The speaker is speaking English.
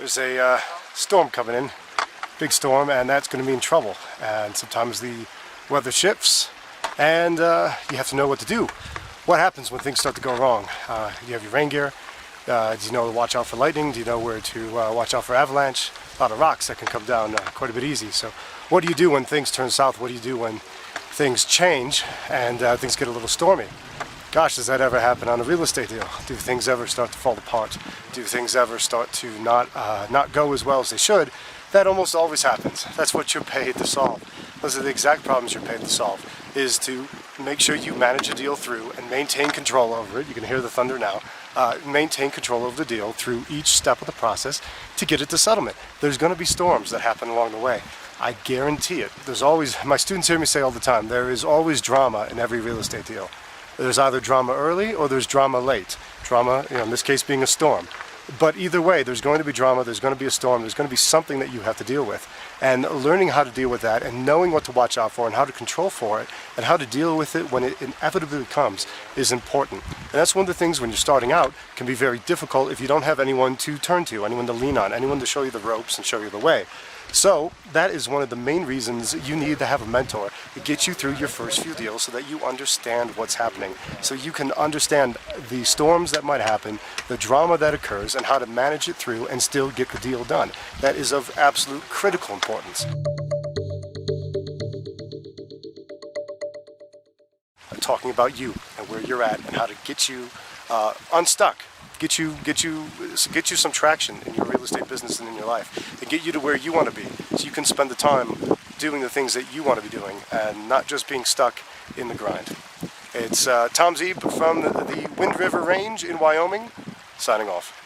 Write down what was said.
There's a storm coming in, big storm, and that's going to mean trouble. And sometimes the weather shifts, and you have to know what to do. What happens when things start to go wrong? You have your rain gear. Do you know to watch out for lightning? Do you know where to watch out for avalanche? A lot of rocks that can come down quite a bit easy. So what do you do when things turn south? What do you do when things change and things get a little stormy? Gosh, does that ever happen on a real estate deal? Do things ever start to fall apart? Do things ever start to not go as well as they should? That almost always happens. That's what you're paid to solve. Those are the exact problems you're paid to solve, is to make sure you manage a deal through and maintain control over it. You can hear the thunder now. Maintain control of the deal through each step of the process to get it to settlement. There's going to be storms that happen along the way. I guarantee it. There's always, my students hear me say all the time, there is always drama in every real estate deal. There's either drama early or there's drama late. Drama, in this case, being a storm. But either way, there's going to be drama, there's going to be a storm, there's going to be something that you have to deal with. And learning how to deal with that and knowing what to watch out for and how to control for it and how to deal with it when it inevitably comes is important. And that's one of the things when you're starting out can be very difficult if you don't have anyone to turn to, anyone to lean on, anyone to show you the ropes and show you the way. So that is one of the main reasons you need to have a mentor to get you through your first few deals so that you understand what's happening. So you can understand the storms that might happen, the drama that occurs, and how to manage it through and still get the deal done. That is of absolute critical importance. I'm talking about you and where you're at and how to get you unstuck. Get you some traction in your real estate business and in your life, and get you to where you want to be, so you can spend the time doing the things that you want to be doing and not just being stuck in the grind. It's Tom Zeeb from the Wind River Range in Wyoming, signing off.